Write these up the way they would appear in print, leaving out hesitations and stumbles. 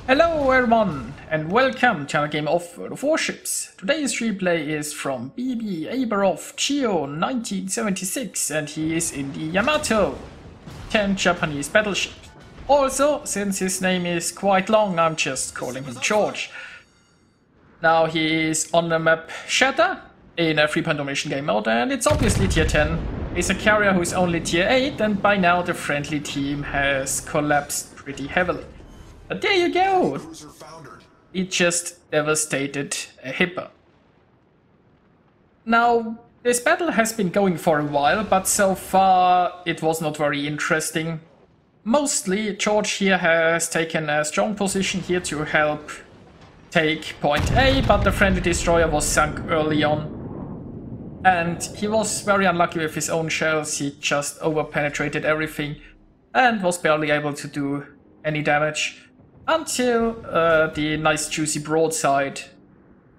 Hello everyone, and welcome to another game of World of Warships. Today's replay is from BB Aberov Chio 1976, and he is in the Yamato, 10 Japanese battleship. Also, since his name is quite long, I'm just calling him George. Now he is on the map Shatter in a 3-point domination game mode, and it's obviously tier 10. He's a carrier who's only tier 8, and by now the friendly team has collapsed pretty heavily. But there you go! It just devastated a Hipper. Now, this battle has been going for a while, but so far it was not very interesting. Mostly, George here has taken a strong position here to help take point A, but the friendly destroyer was sunk early on. And he was very unlucky with his own shells. He just over-penetrated everything and was barely able to do any damage. Until the nice juicy broadside,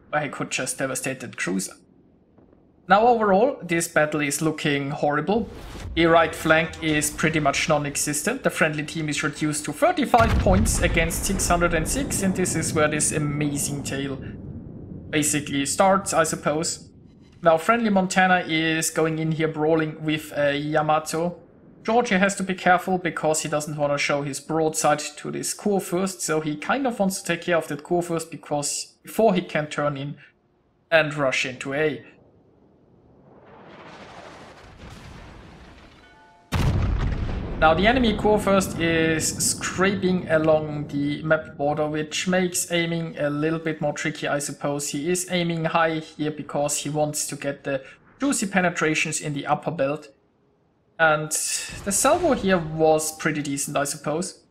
where he could just devastate that cruiser. Now overall, this battle is looking horrible. The right flank is pretty much non-existent. The friendly team is reduced to 35 points against 606, and this is where this amazing tale basically starts, I suppose. Now friendly Montana is going in here brawling with a Yamato. Georgia has to be careful because he doesn't want to show his broadside to this core first, so he kind of wants to take care of that core first before he can turn in and rush into A. Now the enemy core first is scraping along the map border, which makes aiming a little bit more tricky, I suppose. He is aiming high here because he wants to get the juicy penetrations in the upper belt. And the salvo here was pretty decent, I suppose.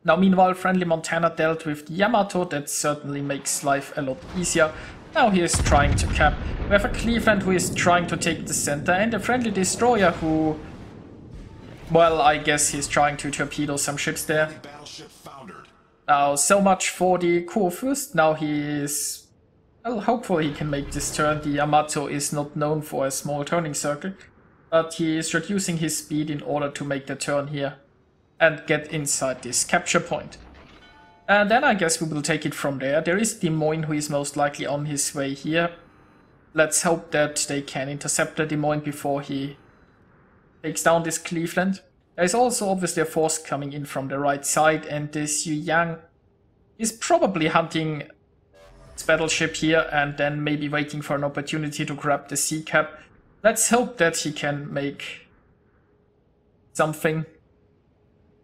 Now meanwhile, friendly Montana dealt with the Yamato. That certainly makes life a lot easier. Now he is trying to cap. We have a Cleveland who is trying to take the center, and a friendly destroyer who... well, I guess he's trying to torpedo some ships there. Now, so much for the core first. Now he is... well, hopefully he can make this turn. The Yamato is not known for a small turning circle. But he is reducing his speed in order to make the turn here and get inside this capture point. And then I guess we will take it from there. There is Des Moines who is most likely on his way here. Let's hope that they can intercept the Des Moines before he takes down this Cleveland. There is also obviously a force coming in from the right side, and this Yu Yang is probably hunting his battleship here and then maybe waiting for an opportunity to grab the sea cap. Let's hope that he can make something.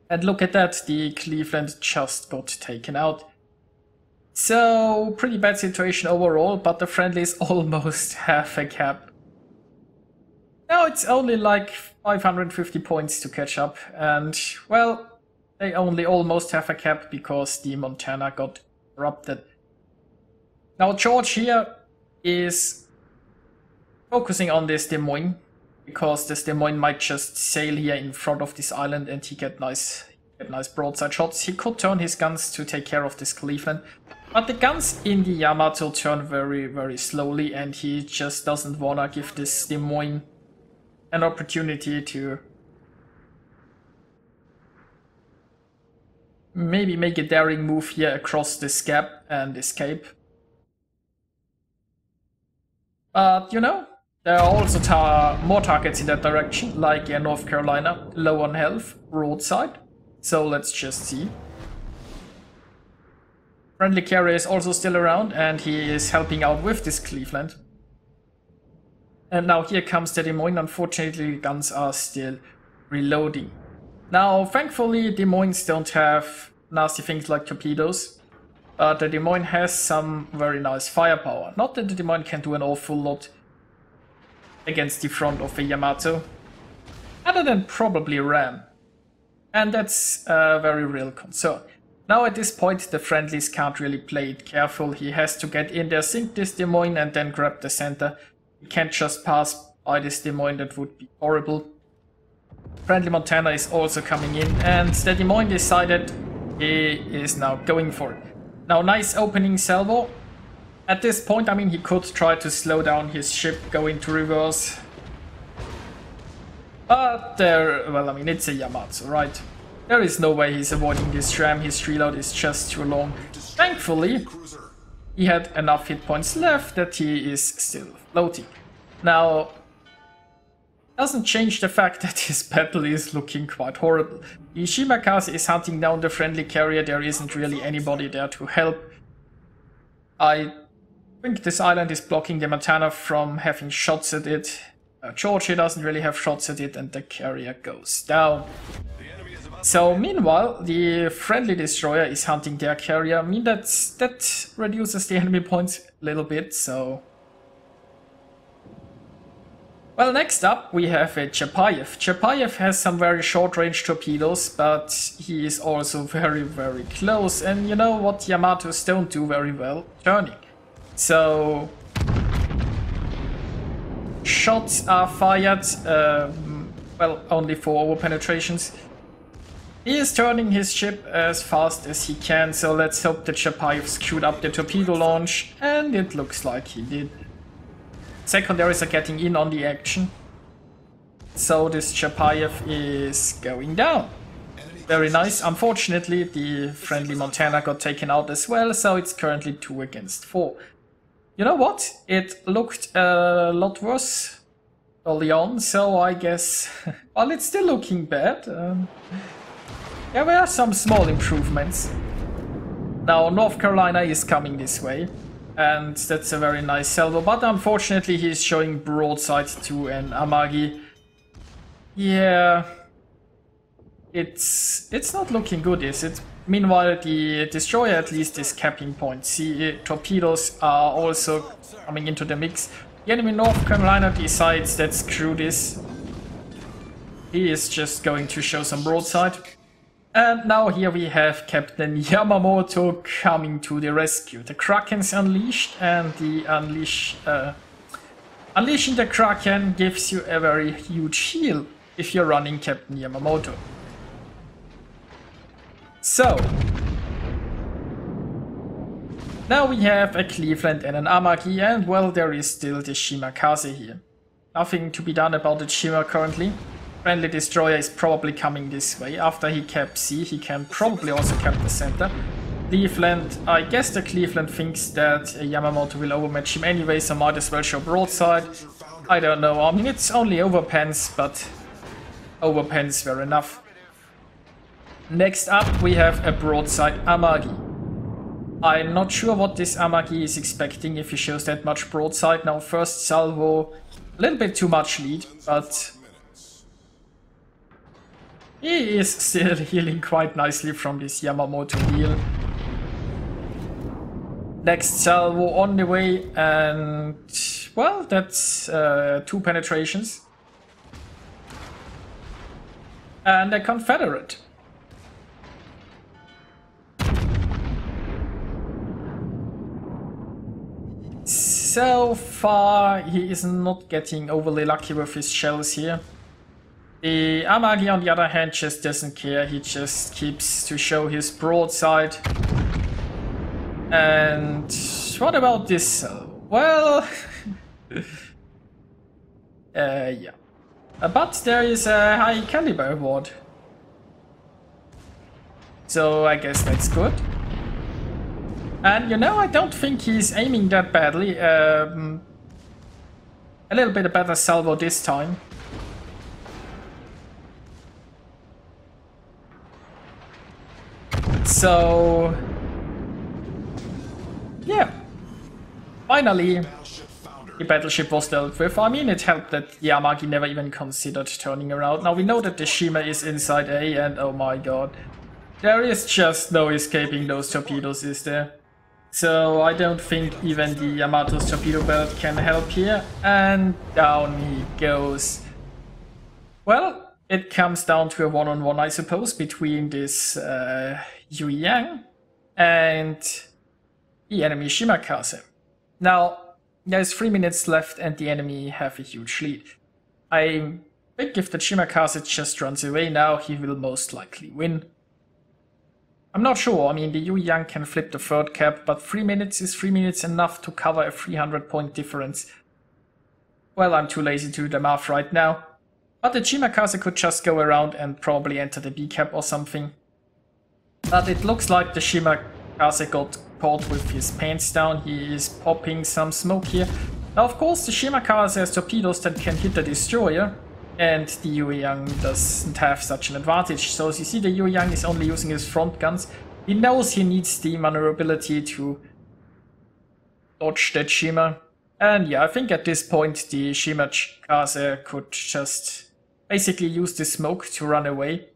And look at that, the Cleveland just got taken out. So, pretty bad situation overall, but the friendlies almost have a cap. Now it's only like 550 points to catch up, and, well, they only almost have a cap because the Montana got corrupted. Now George here is focusing on this Des Moines, because this Des Moines might just sail here in front of this island and he get nice broadside shots. He could turn his guns to take care of this Cleveland, but the guns in the Yamato turn very, very slowly, and he just doesn't wanna give this Des Moines an opportunity to maybe make a daring move here across this gap and escape. But, you know, there are also more targets in that direction, like North Carolina, low on health, broadside. So let's just see. Friendly carrier is also still around, and he is helping out with this Cleveland. And now here comes the Des Moines. Unfortunately, the guns are still reloading. Now, thankfully, Des Moines don't have nasty things like torpedoes. But the Des Moines has some very nice firepower. Not that the Des Moines can do an awful lot against the front of a Yamato, other than probably ram. And that's a very real concern. Now at this point the friendlies can't really play it careful. He has to get in there, sink this Des Moines, and then grab the center. He can't just pass by this Des Moines, that would be horrible. Friendly Montana is also coming in, and the Des Moines decided he is now going for it. Now nice opening salvo. At this point, I mean, he could try to slow down his ship, go into reverse. But well, I mean, it's a Yamato, right? There is no way he's avoiding this ram, his reload is just too long. Thankfully, he had enough hit points left that he is still floating. Now, doesn't change the fact that his battle is looking quite horrible. The Shimakaze is hunting down the friendly carrier, there isn't really anybody there to help. I think this island is blocking the Montana from having shots at it. Georgia doesn't really have shots at it and the carrier goes down. So meanwhile, the friendly destroyer is hunting their carrier. I mean, that reduces the enemy points a little bit, so... Well, next up we have a Chapayev. Chapayev has some very short-range torpedoes, but he is also very, very close. And you know what Yamatos don't do very well? Turning. So... shots are fired, well, only for over-penetrations. He is turning his ship as fast as he can, so let's hope that Chapayev screwed up the torpedo launch, and it looks like he did. Secondaries are getting in on the action, so this Chapayev is going down. Very nice. Unfortunately, the friendly Montana got taken out as well, so it's currently 2 against 4. You know what? It looked a lot worse early on, so I guess... well, it's still looking bad. There were some small improvements. Now, North Carolina is coming this way, and that's a very nice salvo, but unfortunately he's showing broadside to an Amagi. Yeah... It's not looking good, is it? Meanwhile, the destroyer at least is capping points. See, torpedoes are also coming into the mix. The enemy North Carolina decides that screw this. He is just going to show some broadside. And now here we have Captain Yamamoto coming to the rescue. The Kraken's unleashed, and the unleashing the Kraken gives you a very huge heal if you're running Captain Yamamoto. So, now we have a Cleveland and an Amagi, and well, there is still the Shimakaze here. Nothing to be done about the Shima currently. Friendly destroyer is probably coming this way. After he caps C, he can probably also cap the center. Cleveland, I guess the Cleveland thinks that Yamamoto will overmatch him anyway, so might as well show broadside. I don't know, I mean, it's only overpens, but overpens were enough. Next up, we have a broadside Amagi. I'm not sure what this Amagi is expecting if he shows that much broadside. Now, first salvo, a little bit too much lead, but he is still healing quite nicely from this Yamamoto heal. Next salvo on the way, and well, that's 2 penetrations. And a Confederate. So far, he is not getting overly lucky with his shells here. The Amagi, on the other hand, just doesn't care. He just keeps to show his broadside. And what about this? Well, yeah. But there is a high caliber award. So I guess that's good. And you know, I don't think he's aiming that badly. A little bit better salvo this time. So yeah, finally the battleship was dealt with. I mean, it helped that Yamagi never even considered turning around. Now we know that the Shima is inside A, and oh my god, there is just no escaping those torpedoes, is there? So I don't think even the Yamato's torpedo belt can help here, and down he goes. Well, it comes down to a one-on-one, I suppose, between this Yu Yang and the enemy Shimakaze. Now, there's 3 minutes left and the enemy have a huge lead. I think if the Shimakaze just runs away now, he will most likely win. I'm not sure, I mean, the Yu Yang can flip the third cap, but 3 minutes is 3 minutes enough to cover a 300 point difference. Well, I'm too lazy to do the math right now. But the Shimakaze could just go around and probably enter the B cap or something. But it looks like the Shimakaze got caught with his pants down. He is popping some smoke here. Now, of course, the Shimakaze has torpedoes that can hit the destroyer, and the Yueyang doesn't have such an advantage. So as you see, the Yueyang is only using his front guns. He knows he needs the maneuverability to dodge that Shima. And yeah, I think at this point the Shimakaze could just basically use the smoke to run away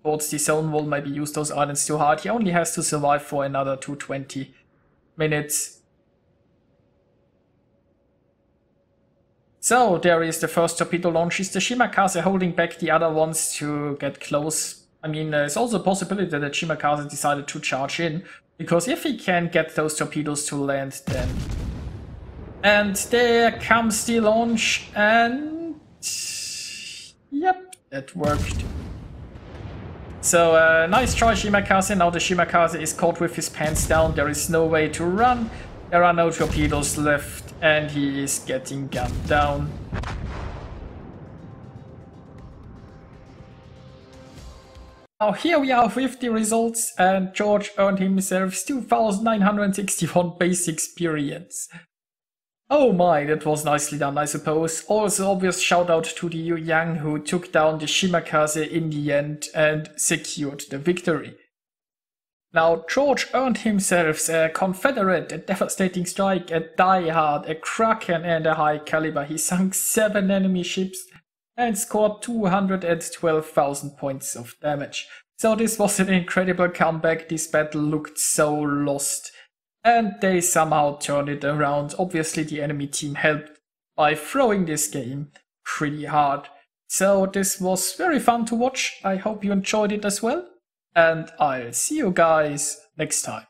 towards the zone wall, maybe use those islands too hard. He only has to survive for another 220 minutes. So there is the first torpedo launch. Is the Shimakaze holding back the other ones to get close? I mean, there's also a possibility that the Shimakaze decided to charge in, because if he can get those torpedoes to land, then... And there comes the launch, and... Yep, that worked. So, nice try, Shimakaze. Now the Shimakaze is caught with his pants down. There is no way to run. There are no torpedoes left, and he is getting gunned down. Now here we are with the results, and George earned himself 2,961 base experience. Oh my, that was nicely done, I suppose. Also, obvious shout out to the Yueyang, who took down the Shimakaze in the end and secured the victory. Now, George earned himself a Confederate, a Devastating Strike, a Die Hard, a Kraken, and a High Caliber. He sunk 7 enemy ships and scored 212,000 points of damage. So this was an incredible comeback. This battle looked so lost, and they somehow turned it around. Obviously the enemy team helped by throwing this game pretty hard. So this was very fun to watch. I hope you enjoyed it as well, and I'll see you guys next time.